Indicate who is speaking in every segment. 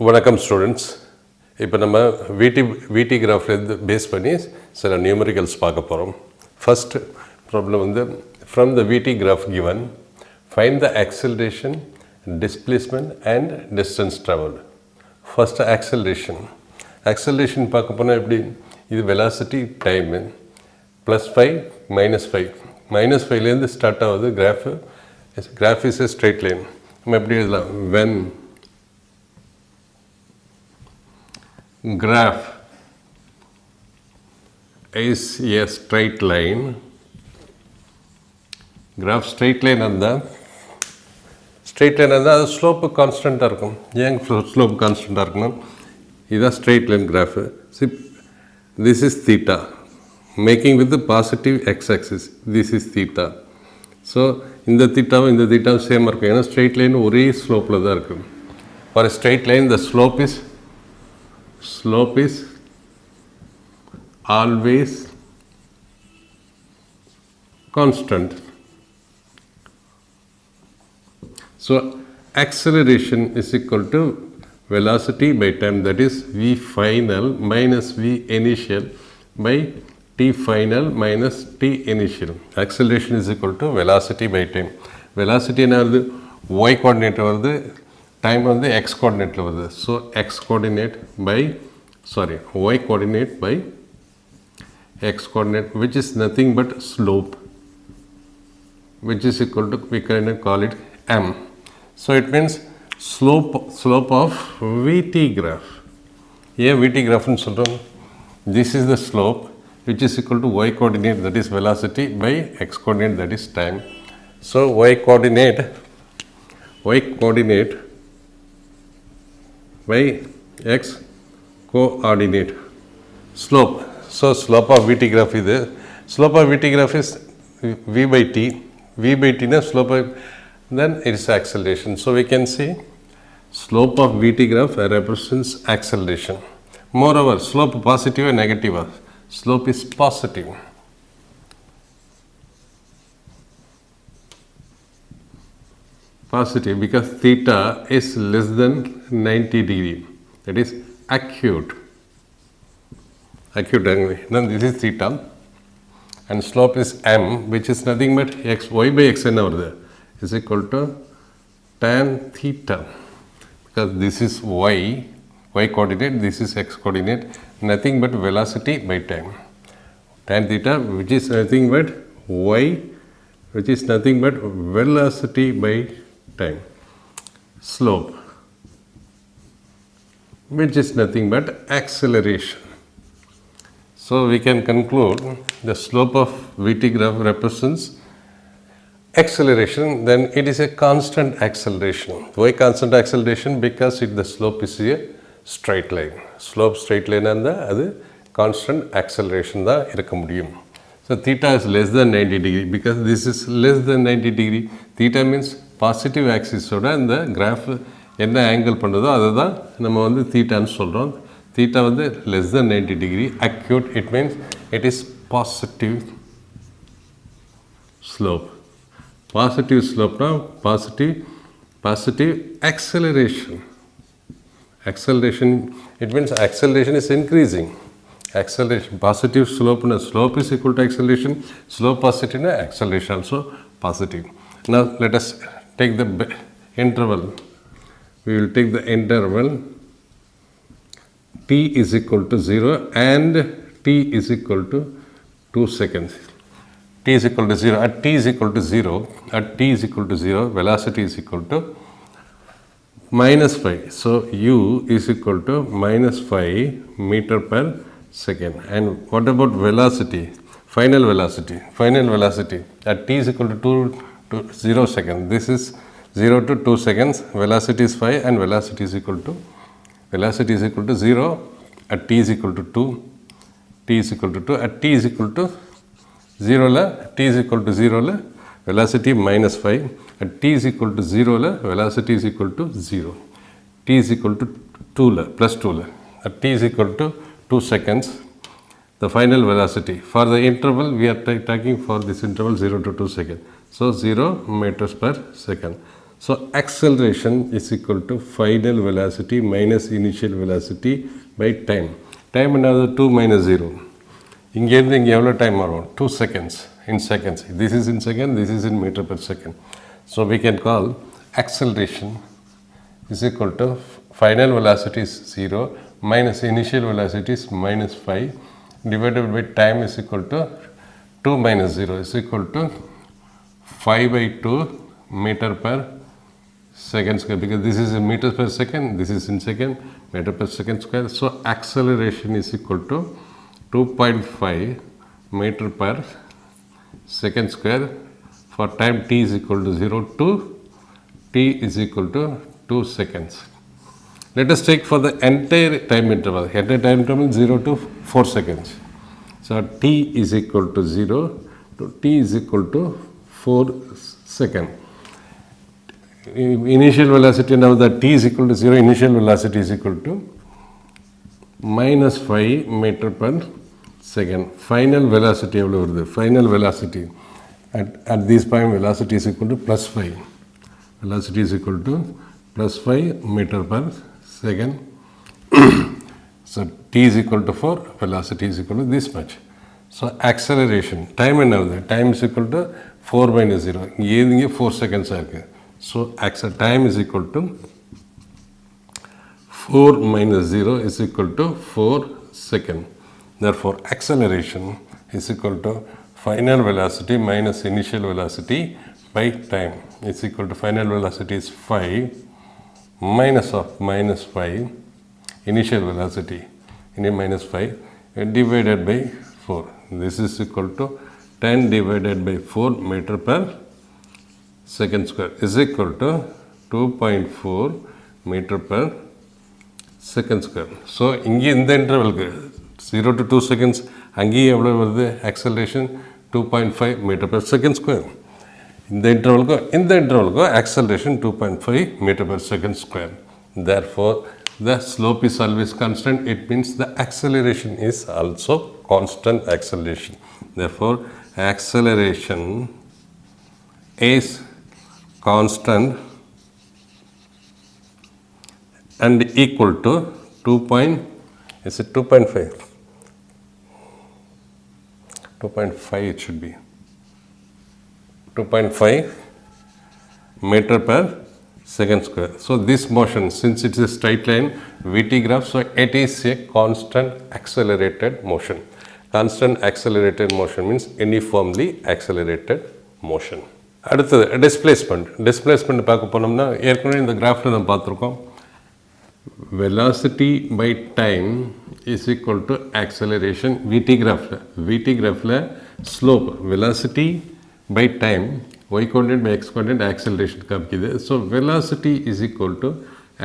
Speaker 1: வணக்கம் ஸ்டூடெண்ட்ஸ். இப்போ நம்ம விடி கிராஃப்லேருந்து பேஸ் பண்ணி சில நியூமரிக்கல்ஸ் பார்க்க போகிறோம். ஃபர்ஸ்ட் ப்ராப்ளம் வந்து ஃப்ரம் த விடி graph given find the acceleration, displacement and distance travelled. First acceleration பார்க்க போனால் எப்படி, இது வெலாசிட்டி டைமு +5 -5 -5லேருந்து ஸ்டார்ட் ஆகுது. Graph is a straight line. நம்ம எப்படி எழுதலாம், when graph is a straight line, graph straight line இருந்தால் அது ஸ்லோப்பு கான்ஸ்டண்ட்டாக இருக்கும். ஏன் ஸ்லோப்பு கான்ஸ்டண்ட்டாக இருக்கணும், இதுதான் straight line graph. This is theta making with positive X axis, this is theta. So இந்த தீட்டாவும் சேமாக இருக்கும், ஏன்னா ஸ்ட்ரெயிட் லைன் ஒரே ஸ்லோப்பில் தான் இருக்கும். For a straight line the slope is always constant. So acceleration is equal to velocity by time, that is v final minus v initial by t final minus t initial. Acceleration is equal to velocity by time. Velocity என்ன வருது, y coordinate வருது, time வந்து x coordinate வருது. So y coordinate by x coordinate, which is nothing but slope, which is equal to, we can call it m. So it means slope of vt graph. Yeah, vt graph nu solrom, this is the slope which is equal to y coordinate, that is velocity, by x coordinate, that is time. So y coordinate by x coordinate slope. So slope of vt graph is there. Slope of vt graph is v by t. V by t na slope of, then it is acceleration. So we can see slope of vt graph represents acceleration. Moreover, slope positive or negative? Slope is positive. Positive because theta is less than 90 degree, that is acute angle. Then this is theta and slope is m, which is nothing but y by x n over there is equal to tan theta, because this is y coordinate, this is x coordinate, nothing but velocity by time. Tan theta, which is nothing but y, which is nothing but velocity by time. Slope, which is nothing but acceleration. So we can conclude the slope of vt graph represents acceleration. Then it is a constant acceleration. Why constant acceleration? Because the slope is a straight line. Slope straight line and the constant acceleration da irukka mudiyum. So theta is less than 90 degree, because this is less than 90 degree. Theta means positive ஆக்சிஸோட இந்த graph என்ன angle பண்ணுறதோ அதை தான் நம்ம வந்து தீட்டான்னு சொல்கிறோம். Theta வந்து less than 90 degree. Acute, it means it is positive slope. Positive ஸ்லோப்னா positive acceleration. It means acceleration is increasing. Acceleration, positive slope is equal to acceleration. Slope positive, acceleration also positive. Now let us take the interval. We will take the interval t is equal to 0 and t is equal to 2 seconds. T is equal to 0. At t is equal to 0, velocity is equal to -5. So u is equal to -5 meter per second. And what about velocity? Final velocity at t is equal to 0 seconds. This is 0 to 2 seconds. Velocity is 5 and velocity is equal to 0 at t is equal to 2. At t is equal to 0 la velocity -5. At t is equal to 0 la velocity is equal to 0. T is equal to 2 la +2 la. At t is equal to 2 seconds, the final velocity for the interval, we are talking for this interval 0 to 2 seconds. So 0 meters per second. So acceleration is equal to final velocity minus initial velocity by time. Time another 2 minus 0. இங்கேருந்து இங்கே எவ்வளோ time வரும் 2 seconds in seconds. This is in second, this is in meter per second. So we can call acceleration is equal to final velocity is 0 minus initial velocity is minus 5 divided by time is equal to 2 minus 0 is equal to 5 by 2 meter per second square, because this is in meters per second, this is in second, meter per second square. So acceleration is equal to 2.5 meter per second square for time t is equal to 0 to t is equal to 2 seconds. Let us take for the entire time interval. Entire time interval 0 to 4 seconds. So t is equal to 0 to t is equal to 4 seconds. Initial velocity, now that t is equal to 0, initial velocity is equal to minus 5 meter per second. Final velocity எவ்வளோ வருது? Final velocity at this point velocity is equal to plus 5. Velocity is equal to plus 5 meter per second. So t is equal to 4, velocity is equal to this much. So acceleration, time என்ன? Time is equal to 4 minus 0. இங்கே 4 seconds இருக்கு. So time is equal to 4 minus 0 is equal to 4 seconds. Therefore acceleration is equal to final velocity minus initial velocity by time is equal to final velocity is 5 minus of minus 5 initial velocity in minus 5 divided by 4. This is equal to 10 divided by 4 meter per second square is equal to 2.4 meter per second square. So இங்கே இந்த இன்டர்வலுக்கு 0 to 2 seconds அங்கேயே எவ்வளோ வருது acceleration 2.5 meter per second square. இந்த இன்டர்வலுக்கு acceleration 2.5 meter per second square. Therefore the slope is always constant. It means the acceleration is also constant acceleration. Therefore acceleration is constant and equal to 2.5 it should be 2.5 meter per second square. So this motion, since it is a straight line VT graph, so it is a constant accelerated motion. Constant accelerated motion means uniformly accelerated motion. அடுத்தது displacement பார்க்க போனோம்னா ஏற்கனவே இந்த கிராஃபில் நம்ம பார்த்துருக்கோம். velocity by time is equal to acceleration. VT கிராஃபில் slope velocity by time y coordinate by x coordinate acceleration காமிக்குது. So velocity is equal to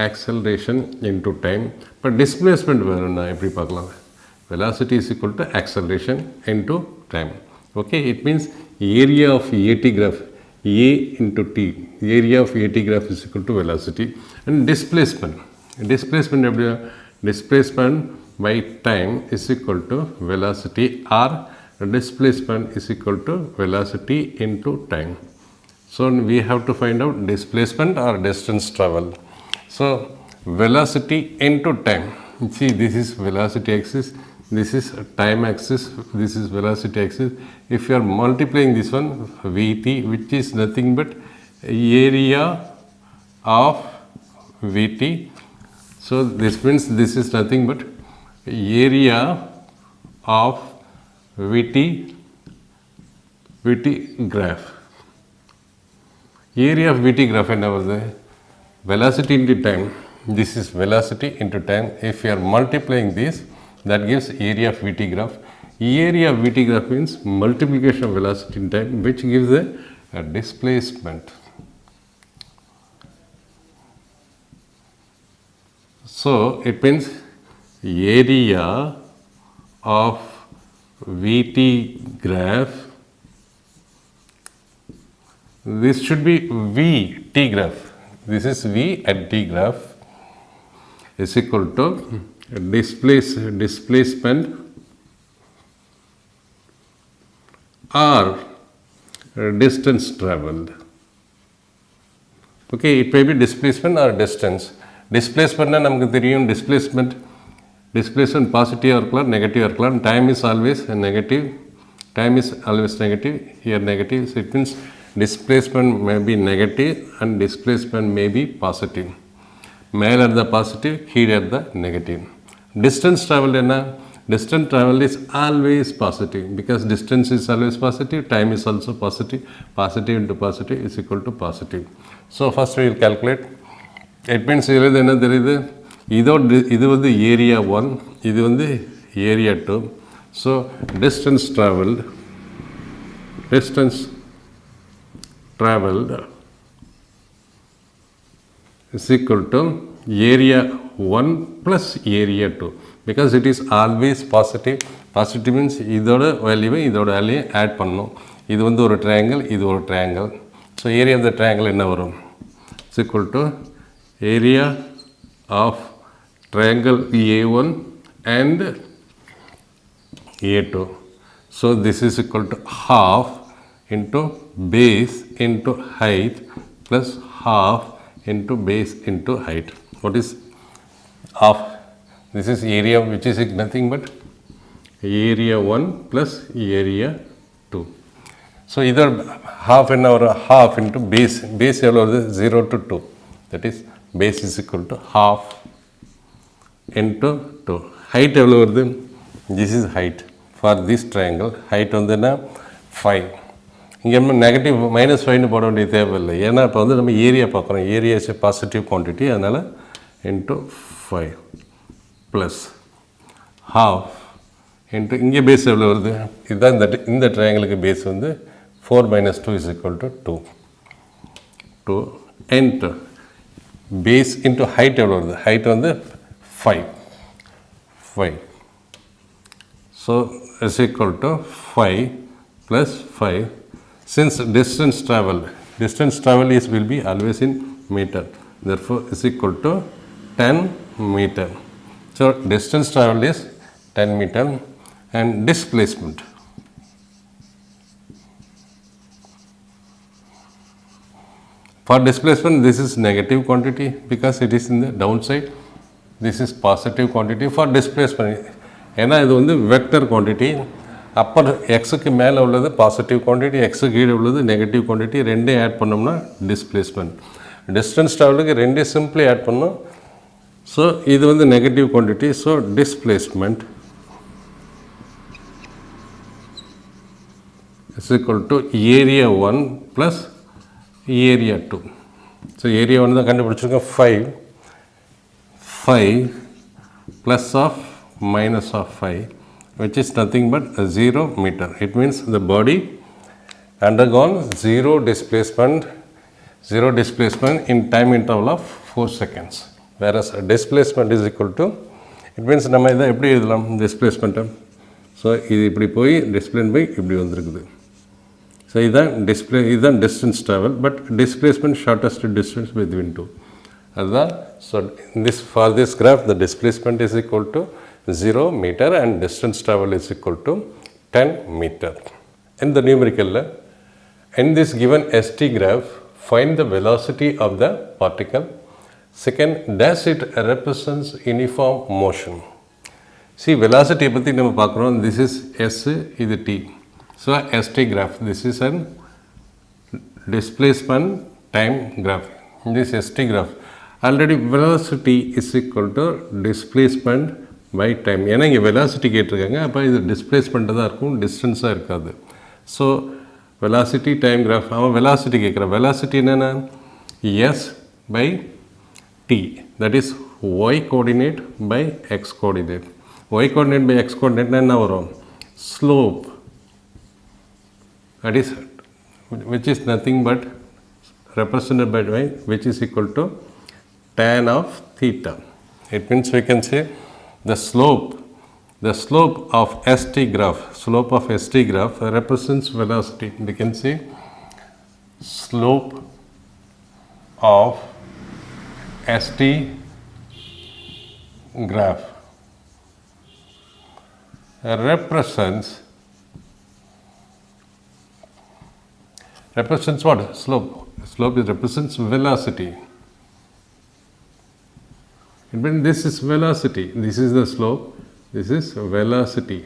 Speaker 1: acceleration into time. இப்போ டிஸ்பிளேஸ்மெண்ட் வேணும்னா எப்படி பார்க்கலாம்? velocity is equal to acceleration into time. Okay, it means area of AT graph A into T, area of AT graph is equal to velocity. And displacement எப்படி? Displacement by time is equal to velocity, or displacement is equal to velocity into time. So we have to find out displacement or distance travel. So velocity into time, see this is velocity axis, this is time axis, this is velocity axis. If you are multiplying this one Vt, which is nothing but area of Vt, so this means this is nothing but area of Vt graph. Area of Vt graph என்ன வருது? Velocity into time, this is velocity into time. If you are multiplying this, that gives area of Vt graph. Area of Vt graph means multiplication of velocity in time, which gives a displacement. So it means area of Vt graph, this should be Vt graph, this is V at T graph, is equal to displacement or distance traveled. Okay, it may be displacement or distance. Displacement நமக்கு தெரியும், displacement positive இருக்கலாம், negative இருக்கலாம். Time is always negative. Time is always negative. Here negative. So it means displacement may be negative and displacement may be positive. மேலே இருந்த positive, கீழே இருந்த negative. Distance travel என்ன? Distance travel is always positive because distance is always positive, time is also positive. Positive into positive is equal to positive. So first we will calculate. It means இதில் என்ன தெரியுது? இது வந்து area 1, இது வந்து area 2. So distance traveled is equal to area 1 plus area 2 because it is always positive. Positive means இதோட வேல்யூவை add பண்ணணும். இது வந்து ஒரு ட்ரையாங்கிள், இது ஒரு triangle. So area of the triangle என்ன வரும்? It's equal to area of triangle A1 and A2. So this is equal to half into base into height plus half into base into height. What is half? This is area which is nothing but area 1 plus area 2. So either half or half into base. Base is 0 to 2. That is base is equal to half into 2. Height is this is height for this triangle. Height is 5. இங்கே நம்ம negative -5 போட வேண்டிய தேவையில்லை. ஏன்னா இப்போ வந்து நம்ம area பார்க்குறோம். ஏரியா இஸ் பாசிட்டிவ் குவான்டிட்டி, அதனால் இன்ட்டு 5 ப்ளஸ் ஹாஃப் இன்ட்டு இங்கே பேஸ் எவ்வளோ வருது? இதுதான் இந்த ட்ரையாங்கிளுக்கு பேஸ் வந்து 4 - 2 is equal to 2 into base into height எவ்வளோ வருது? ஹைட் வந்து 5. So is equal to 5 + 5. Since distance travel will be always in meter, therefore is equal to 10 meter. So distance travel is 10 meter and displacement. For displacement, this is negative quantity because it is in the downside. This is positive quantity for displacement. ஏன்னா இது வந்து vector quantity. Appar எக்ஸுக்கு மேலே உள்ளது positive quantity, எக்ஸுக்கு கீழே உள்ளது negative quantity. ரெண்டையும் ஆட் பண்ணோம்னா டிஸ்பிளேஸ்மெண்ட். டிஸ்டன்ஸ் ட்ராவலுக்கு ரெண்டையும் சிம்பிளி ஆட் பண்ணோம். ஸோ இது வந்து negative quantity. So displacement is equal to area 1 plus area 2. So area 1 தான் கண்டுபிடிச்சிருக்கோம். 5 plus of minus of 5, which is nothing but 0 meter. It means the body undergone zero displacement in time interval of 4 seconds. Whereas displacement is equal to, it means நம்ம இதை எப்படி எழுதலாம் டிஸ்பிளேஸ்மெண்ட்டை? So இது இப்படி போய் டிஸ்பிளேன் போய் இப்படி வந்துருக்குது. ஸோ இதுதான் distance travel. But displacement shortest distance between two அதுதான். So for this graph the displacement is equal to 0 meter and distance travel is equal to 10 meter. In the numerical, in this given ST graph, find the velocity of the particle. Second, does it represents uniform motion? See, velocity பத்தி நம்ம பார்க்குறோம். This is S, இது T. So ST graph, this is an displacement time graph. This ST graph. Already velocity is equal to displacement by time. ஏன்னா இங்கே velocity கேட்டிருக்காங்க. அப்போ இது displacement தான் இருக்கும், டிஸ்டன்ஸாக இருக்காது. So velocity time graph. அவன் வெலாசிட்டி கேட்குறான். வெலாசிட்டி என்னென்னா S by T, that is Y coordinate by X coordinate. Y coordinate by X கோஆர்டினேட்னா என்ன வரும்? Slope, that is which is nothing but represented by y, which is equal to tan of theta. It means we can say the slope of ST graph represents velocity. We can say slope of ST graph represents what? Slope. Slope is represents velocity. It means this is velocity. This is the slope. This is velocity.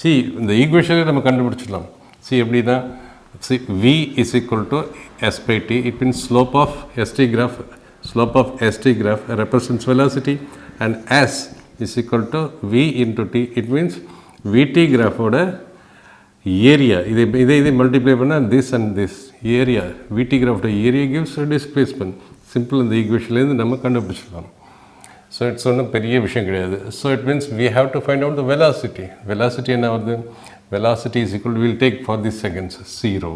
Speaker 1: See, the equation நம்ம கண்டுபிடிச்சிடலாம். See, எப்படின்னா see, v is equal to s by t. It means slope of st graph. Slope of st graph represents velocity, and s is equal to v into t. It means vt graph ஓட area. இதை multiply பண்ணால் this and this area. vt graph ஓட area gives a displacement. Simple இந்த equationலேருந்து நம்ம கண்டுபிடிச்சிடலாம். So it's ஒன்றும் பெரிய விஷயம் கிடையாது. So it means we have to find out the velocity. Velocity என்ன வருது? Velocity is equal to, we'll take for the seconds 0.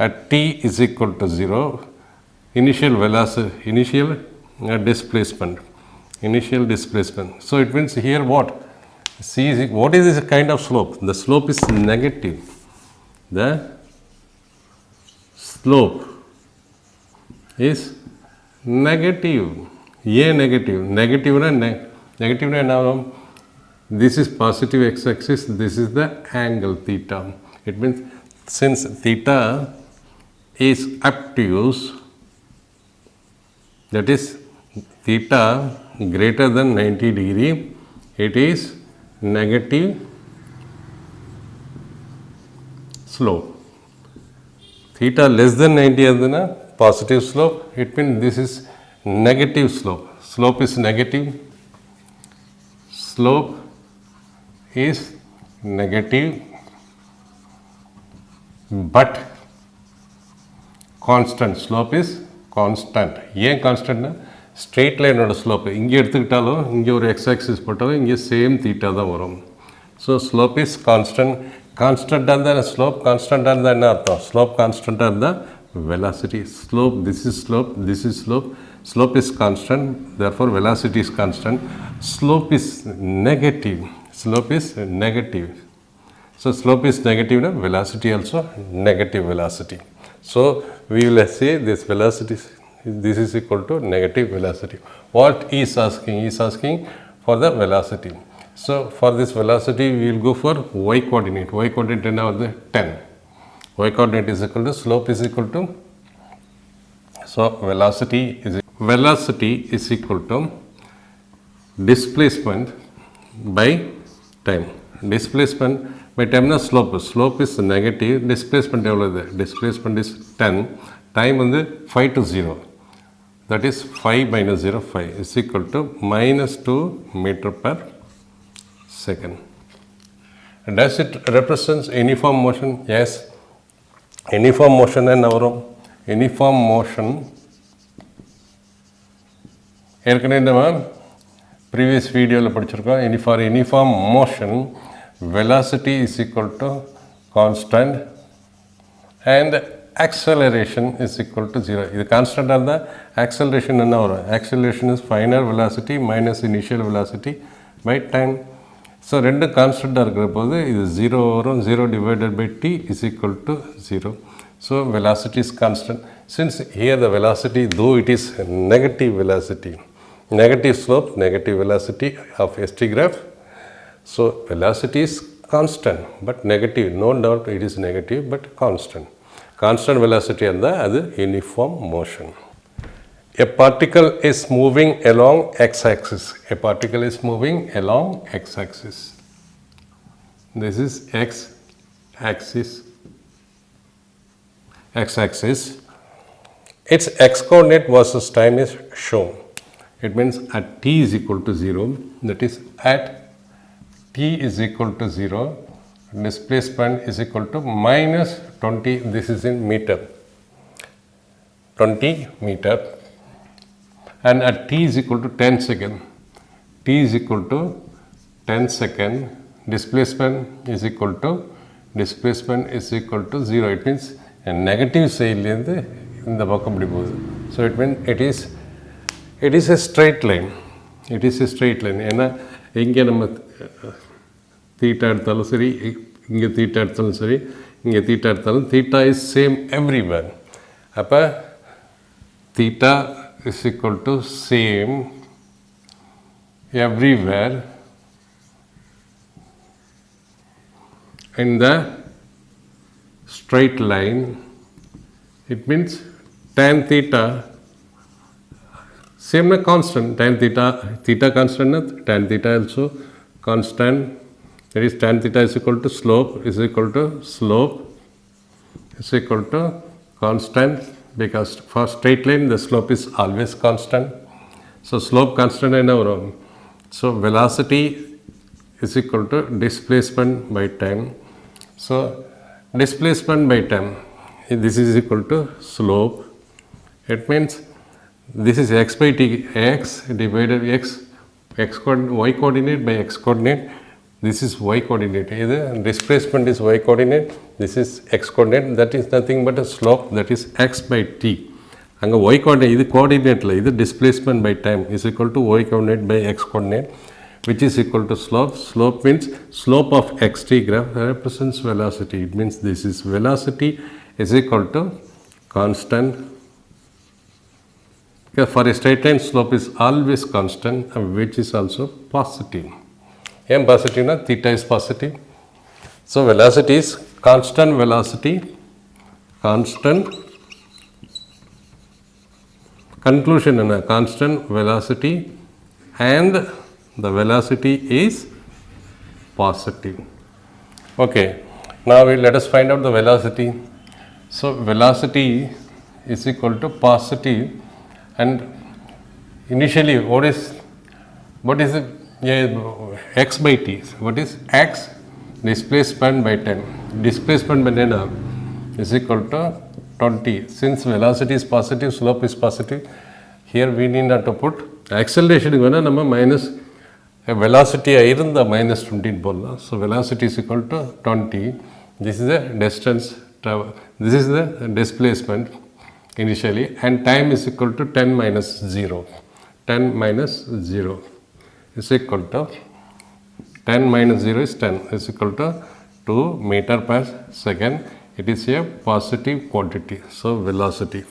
Speaker 1: At t is equal to 0, initial velocity, initial displacement. So it means here what? C is, what is this kind of slope? The slope is negative. The slope is negative. Negative. Negative na this is positive x-axis, this is the angle theta. It means since theta is obtuse, that is theta greater than 90 degree, it is negative slope. Theta less than 90 adana positive slope. It means this is negative slope. Slope is negative. Slope is negative, but constant. Slope is constant. ஏன் கான்ஸ்டன்ட்னா straight லைனோட slope இங்கே எடுத்துக்கிட்டாலும் இங்கே ஒரு X axis போட்டாலும் இங்கே same theta தான் வரும். So slope is constant. கான்ஸ்டண்ட்டாக இருந்தால் ஸ்லோப் கான்ஸ்டண்ட்டாக இருந்தால் என்ன அர்த்தம்? ஸ்லோப் கான்ஸ்டண்ட்டாக இருந்தால் velocity. Slope, this is slope, this is slope. Slope is constant, therefore velocity is constant. Slope is negative. Slope is negative. So slope is negative, na? Velocity also negative velocity. So we will say this velocity, this is equal to negative velocity. What he is asking? He is asking for the velocity. So for this velocity, we will go for y coordinate. Y coordinate now is 10. Y coordinate is equal to slope is equal to, so velocity is equal to displacement by time. Displacement by time na slope is negative, displacement எவ்வளவு? Displacement is 10, time வந்து 5 to 0, that is 5 minus 0, 5 is equal to minus 2 meter per second. Does it represents uniform motion? Yes. Uniform motion என்ன வரும்? Uniform motion ஏற்கனவே நம்ம previous வீடியோவில் படிச்சிருக்கோம். for uniform motion velocity is equal to constant and acceleration is equal to 0. இது கான்ஸ்டண்ட்டாக இருந்தால் acceleration என்ன வரும்? Acceleration is final velocity minus initial velocity by time. So ரெண்டு கான்ஸ்டண்ட்டாக இருக்கிற போது இது 0 வரும். 0 divided by t is equal to 0. So velocity is constant. Since here the velocity, though it is negative velocity, negative slope, negative velocity of st graph, so velocity is constant but negative. No doubt it is negative but constant. Constant velocity and the uniform motion. A particle is moving along x-axis. A particle is moving along x-axis. This is x-axis. X-axis. Its x-coordinate versus time is shown. It means at t is equal to 0. That is at t is equal to 0. Displacement is equal to minus 20. This is in meter. 20 meter. And at t is equal to 10 second, t is equal to 10 second, displacement is equal to 0. It means a negative side in the பக்கம் இப்படி போகுது. So it means it is a straight line. It is a straight line. ஏன்னா இங்கே நம்ம theta எடுத்தாலும் சரி, இங்கே theta எடுத்தாலும் சரி, இங்கே தீட்டா எடுத்தாலும் தீட்டா is same everywhere. அப்போ theta is equal to same everywhere in the straight line, it means tan theta same na constant, tan theta constant na, tan theta also constant, that is tan theta is equal to slope is equal to constant, because for straight line the slope is always constant. So slope constant and our so velocity is equal to displacement by time. So displacement by time, this is equal to slope. It means this is x by t, x divided y coordinate by x coordinate. This is y coordinate. Either displacement is y coordinate, this is x coordinate. That is nothing but a slope, that is x by t. அங்கே y coordinate, இது coordinateல, இது displacement by time is equal to y coordinate by x coordinate, which is equal to slope. Slope means slope of xt graph represents velocity. It means this is velocity is equal to constant. Because for a straight line, slope is always constant, which is also positive. And positive na, theta is positive. So velocity is constant velocity, constant conclusion na, constant velocity, and the velocity is positive. Okay, now let us find out the velocity. So velocity is equal to positive, and initially what is it? X by t. What is x? Displacement by time. Displacement by time is equal to 20. Since velocity is positive, slope is positive, here we need not to put acceleration minus velocity irunda minus 20 bolla. So velocity is equal to 20. This is the distance travel. This is the displacement initially, and time is equal to 10 minus 0. 10 minus 0 is equal to 10 minus 0 is 10 is equal to 2 meter per second. It is a positive quantity. So velocity.